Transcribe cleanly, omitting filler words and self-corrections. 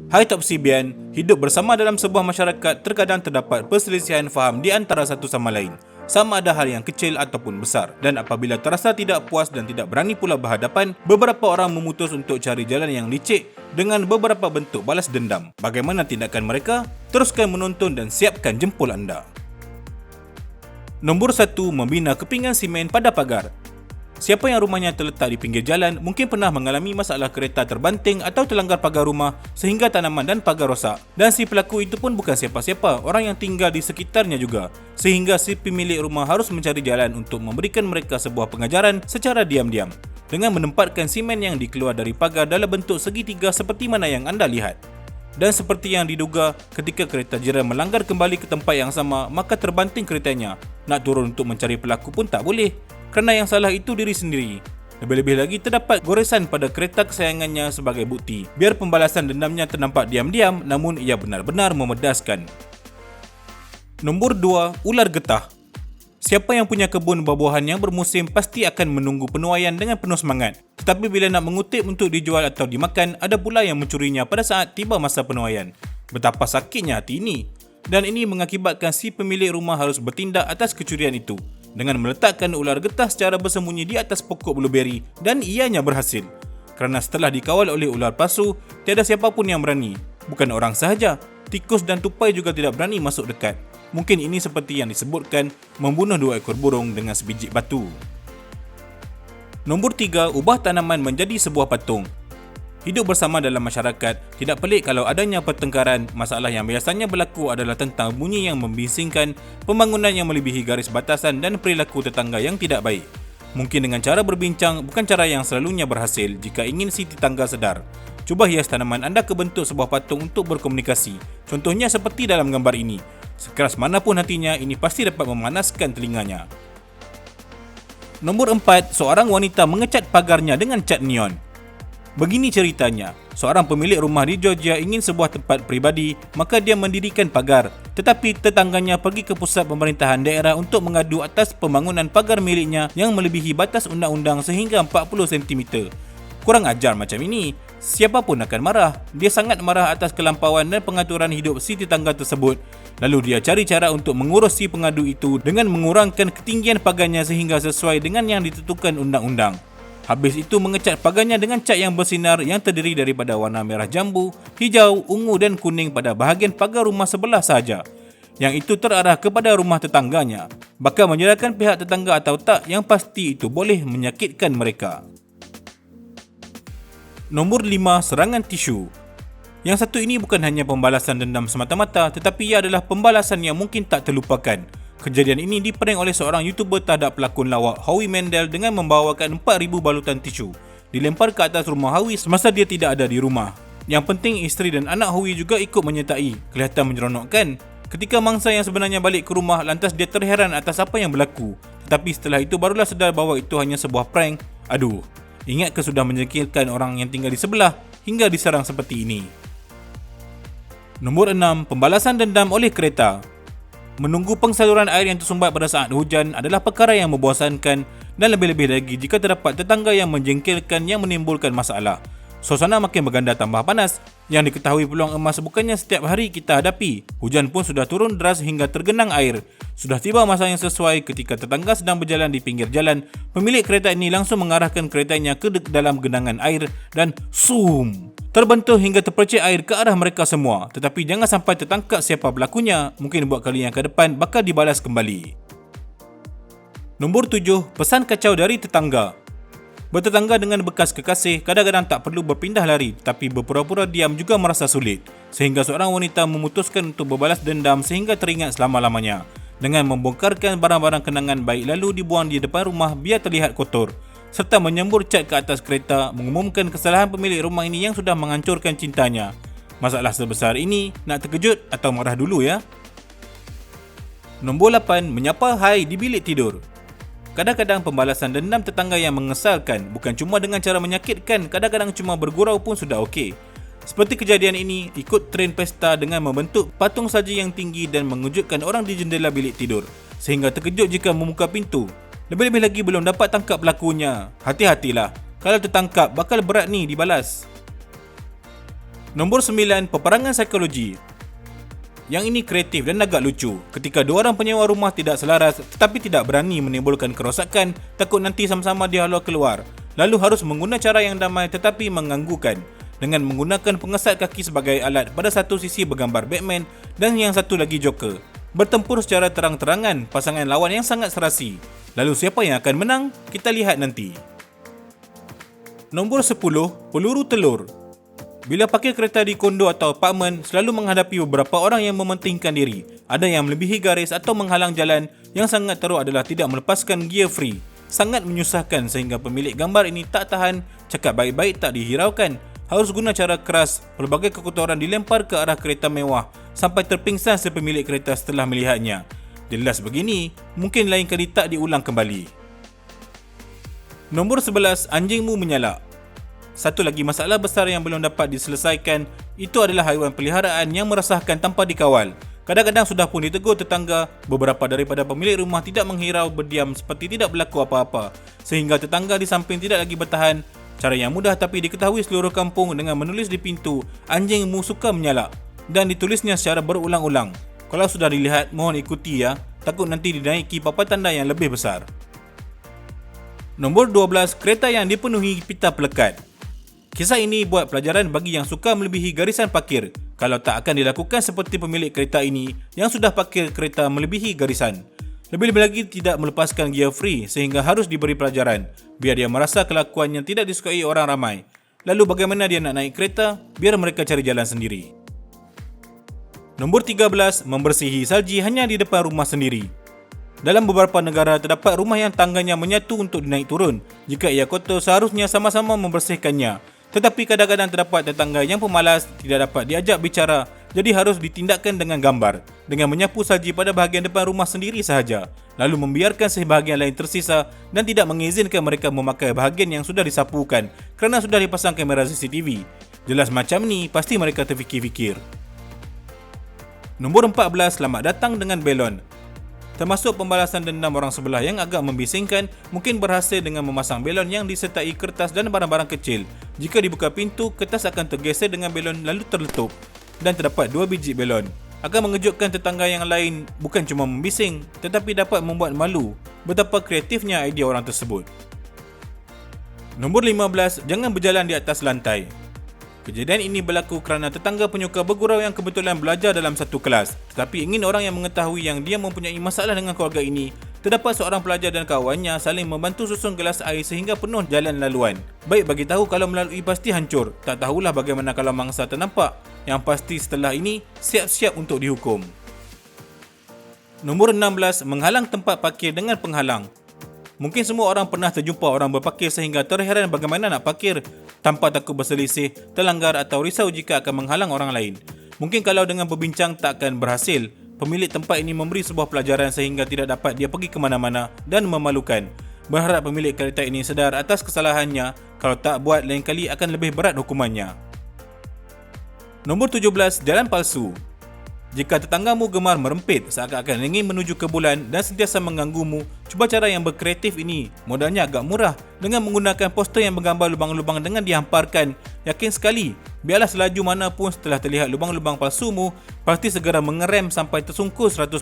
Hai Top Sibian, hidup bersama dalam sebuah masyarakat terkadang terdapat perselisihan faham di antara satu sama lain. Sama ada hal yang kecil ataupun besar. Dan apabila terasa tidak puas dan tidak berani pula berhadapan, beberapa orang memutus untuk cari jalan yang licik dengan beberapa bentuk balas dendam. Bagaimana tindakan mereka? Teruskan menonton dan siapkan jempol anda. Nombor 1. Membina kepingan simen pada pagar. Siapa yang rumahnya terletak di pinggir jalan mungkin pernah mengalami masalah kereta terbanting atau terlanggar pagar rumah sehingga tanaman dan pagar rosak. Dan si pelaku itu pun bukan siapa-siapa, orang yang tinggal di sekitarnya juga. Sehingga si pemilik rumah harus mencari jalan untuk memberikan mereka sebuah pengajaran secara diam-diam dengan menempatkan simen yang dikeluar dari pagar dalam bentuk segitiga seperti mana yang anda lihat. Dan seperti yang diduga, ketika kereta jiran melanggar kembali ke tempat yang sama, maka terbanting keretanya. Nak turun untuk mencari pelaku pun tak boleh, kerana yang salah itu diri sendiri. Lebih-lebih lagi terdapat goresan pada kereta kesayangannya sebagai bukti. Biar pembalasan dendamnya ternampak diam-diam, namun ia benar-benar memedaskan. Nombor 2. Ular getah. Siapa yang punya kebun buah-buahan yang bermusim pasti akan menunggu penuaian dengan penuh semangat. Tetapi bila nak mengutip untuk dijual atau dimakan, ada pula yang mencurinya pada saat tiba masa penuaian. Betapa sakitnya hati ini. Dan ini mengakibatkan si pemilik rumah harus bertindak atas kecurian itu dengan meletakkan ular getah secara bersembunyi di atas pokok blueberry, dan ianya berhasil. Kerana setelah dikawal oleh ular pasu, tiada siapa pun yang berani. Bukan orang sahaja, tikus dan tupai juga tidak berani masuk dekat. Mungkin ini seperti yang disebutkan membunuh 2 ekor burung dengan sebiji batu. Nombor 3. Ubah tanaman menjadi sebuah patung. Hidup bersama dalam masyarakat, tidak pelik kalau adanya pertengkaran. Masalah yang biasanya berlaku adalah tentang bunyi yang membingsingkan, pembangunan yang melebihi garis batasan dan perilaku tetangga yang tidak baik. Mungkin dengan cara berbincang bukan cara yang selalunya berhasil jika ingin si tetangga sedar. Cuba hias tanaman anda ke bentuk sebuah patung untuk berkomunikasi. Contohnya seperti dalam gambar ini. Sekeras manapun hatinya, ini pasti dapat memanaskan telinganya. Nombor 4. Seorang wanita mengecat pagarnya dengan cat neon. Begini ceritanya, seorang pemilik rumah di Georgia ingin sebuah tempat peribadi, maka dia mendirikan pagar. Tetapi tetangganya pergi ke pusat pemerintahan daerah untuk mengadu atas pembangunan pagar miliknya yang melebihi batas undang-undang sehingga 40 cm. Kurang ajar macam ini, siapa pun akan marah. Dia sangat marah atas kelampauan dan pengaturan hidup si tetangga tersebut. Lalu dia cari cara untuk mengurus si pengadu itu dengan mengurangkan ketinggian pagarnya sehingga sesuai dengan yang ditentukan undang-undang. Habis itu mengecat pagarnya dengan cat yang bersinar yang terdiri daripada warna merah jambu, hijau, ungu dan kuning pada bahagian pagar rumah sebelah sahaja. Yang itu terarah kepada rumah tetangganya. Bakal menyerahkan pihak tetangga atau tak, yang pasti itu boleh menyakitkan mereka. Nombor 5. Serangan tisu. Yang satu ini bukan hanya pembalasan dendam semata-mata, tetapi ia adalah pembalasan yang mungkin tak terlupakan. Kejadian ini diprank oleh seorang YouTuber terhadap pelakon lawak Howie Mandel dengan membawakan 4,000 balutan tisu dilempar ke atas rumah Howie semasa dia tidak ada di rumah. Yang penting isteri dan anak Howie juga ikut menyertai. Kelihatan menyeronokkan. Ketika mangsa yang sebenarnya balik ke rumah, lantas dia terheran atas apa yang berlaku. Tetapi setelah itu barulah sedar bahawa itu hanya sebuah prank. Aduh, ingat ke sudah menjengkelkan orang yang tinggal di sebelah hingga diserang seperti ini. Nombor 6. Pembalasan dendam oleh kereta. Menunggu pengsaluran air yang tersumbat pada saat hujan adalah perkara yang membosankan, dan lebih-lebih lagi jika terdapat tetangga yang menjengkelkan yang menimbulkan masalah. Suasana makin berganda tambah panas. Yang diketahui peluang emas bukannya setiap hari kita hadapi. Hujan pun sudah turun deras hingga tergenang air. Sudah tiba masa yang sesuai ketika tetangga sedang berjalan di pinggir jalan. Pemilik kereta ini langsung mengarahkan keretanya ke dalam genangan air dan zoom! Terbentur hingga terpercik air ke arah mereka semua. Tetapi jangan sampai tertangkap siapa pelakunya. Mungkin buat kali yang ke depan bakal dibalas kembali. Nombor 7. Pesan kacau dari tetangga. Bertetangga dengan bekas kekasih kadang-kadang tak perlu berpindah lari, tapi berpura-pura diam juga merasa sulit. Sehingga seorang wanita memutuskan untuk berbalas dendam sehingga teringat selama-lamanya. Dengan membongkarkan barang-barang kenangan baik lalu dibuang di depan rumah biar terlihat kotor. Serta menyembur cat ke atas kereta, mengumumkan kesalahan pemilik rumah ini yang sudah menghancurkan cintanya. Masalah sebesar ini, nak terkejut atau marah dulu ya? Nombor 8. Menyapa hai di bilik tidur. Kadang-kadang pembalasan dendam tetangga yang mengesalkan, bukan cuma dengan cara menyakitkan, kadang-kadang cuma bergurau pun sudah okey. Seperti kejadian ini, ikut tren pesta dengan membentuk patung salji yang tinggi dan mengejutkan orang di jendela bilik tidur, sehingga terkejut jika membuka pintu. Lebih-lebih lagi belum dapat tangkap pelakunya. Hati-hatilah, kalau tertangkap bakal berat ni dibalas. Nombor 9, peperangan psikologi. Yang ini kreatif dan agak lucu. Ketika dua orang penyewa rumah tidak selaras tetapi tidak berani menimbulkan kerosakan, takut nanti sama-sama dihalau keluar. Lalu harus menggunakan cara yang damai tetapi mengganggukan. Dengan menggunakan pengesat kaki sebagai alat, pada satu sisi bergambar Batman dan yang satu lagi Joker. Bertempur secara terang-terangan, pasangan lawan yang sangat serasi. Lalu siapa yang akan menang? Kita lihat nanti. Nombor 10, peluru telur. Bila parkir kereta di kondo atau apartmen, selalu menghadapi beberapa orang yang mementingkan diri. Ada yang melebihi garis atau menghalang jalan. Yang sangat teruk adalah tidak melepaskan gear free. Sangat menyusahkan sehingga pemilik gambar ini tak tahan, cakap baik-baik tak dihiraukan. Harus guna cara keras, pelbagai kekotoran dilempar ke arah kereta mewah sampai terpingsan si pemilik kereta setelah melihatnya. Jelas begini, mungkin lain kali tak diulang kembali. Nombor 11, anjingmu menyalak. Satu lagi masalah besar yang belum dapat diselesaikan, itu adalah haiwan peliharaan yang meresahkan tanpa dikawal. Kadang-kadang sudah pun ditegur tetangga, beberapa daripada pemilik rumah tidak menghirau, berdiam seperti tidak berlaku apa-apa. Sehingga tetangga di samping tidak lagi bertahan. Cara yang mudah tapi diketahui seluruh kampung dengan menulis di pintu, anjingmu suka menyalak. Dan ditulisnya secara berulang-ulang. Kalau sudah dilihat, mohon ikuti ya, takut nanti dinaiki papan tanda yang lebih besar. Nombor 12, kereta yang dipenuhi pita pelekat. Kisah ini buat pelajaran bagi yang suka melebihi garisan parkir. Kalau tak akan dilakukan seperti pemilik kereta ini yang sudah parkir kereta melebihi garisan. Lebih-lebih lagi tidak melepaskan gear free sehingga harus diberi pelajaran. Biar dia merasa kelakuan yang tidak disukai orang ramai. Lalu bagaimana dia nak naik kereta? Biar mereka cari jalan sendiri. Nombor 13, membersihi salji hanya di depan rumah sendiri. Dalam beberapa negara terdapat rumah yang tangganya menyatu untuk dinaik turun. Jika ia kotor, seharusnya sama-sama membersihkannya. Tetapi kadang-kadang terdapat tetangga yang pemalas, tidak dapat diajak bicara, jadi harus ditindakkan dengan gambar, dengan menyapu salji pada bahagian depan rumah sendiri sahaja, lalu membiarkan sebahagian lain tersisa dan tidak mengizinkan mereka memakai bahagian yang sudah disapukan kerana sudah dipasang kamera CCTV. Jelas macam ni, pasti mereka terfikir-fikir. Nombor 14, selamat datang dengan belon. Termasuk pembalasan dendam orang sebelah yang agak membisingkan, mungkin berhasil dengan memasang belon yang disertai kertas dan barang-barang kecil. Jika dibuka pintu, kertas akan tergeser dengan belon lalu terletup. Dan terdapat 2 biji belon. Akan mengejutkan tetangga yang lain, bukan cuma membising, tetapi dapat membuat malu betapa kreatifnya idea orang tersebut. Nombor 15, jangan berjalan di atas lantai. Kejadian ini berlaku kerana tetangga penyuka bergurau yang kebetulan belajar dalam satu kelas. Tetapi ingin orang yang mengetahui yang dia mempunyai masalah dengan keluarga ini, terdapat seorang pelajar dan kawannya saling membantu susun gelas air sehingga penuh jalan laluan. Baik bagi tahu kalau melalui pasti hancur. Tak tahulah bagaimana kalau mangsa ternampak. Yang pasti setelah ini, siap-siap untuk dihukum. Nombor 16, menghalang tempat parkir dengan penghalang. Mungkin semua orang pernah terjumpa orang berparkir sehingga terheran bagaimana nak parkir tanpa takut berselisih, terlanggar atau risau jika akan menghalang orang lain. Mungkin kalau dengan berbincang tak akan berhasil. Pemilik tempat ini memberi sebuah pelajaran sehingga tidak dapat dia pergi ke mana-mana dan memalukan. Berharap pemilik kereta ini sedar atas kesalahannya, kalau tak buat lain kali akan lebih berat hukumannya. Nombor 17, jalan palsu. Jika tetanggamu gemar merempit seakan-akan ingin menuju ke bulan dan sentiasa mengganggumu, cuba cara yang berkreatif ini. Modalnya agak murah dengan menggunakan poster yang bergambar lubang-lubang dengan dihamparkan. Yakin sekali, biarlah selaju mana pun setelah terlihat lubang-lubang palsumu, pasti segera mengerem sampai tersungkur 100%.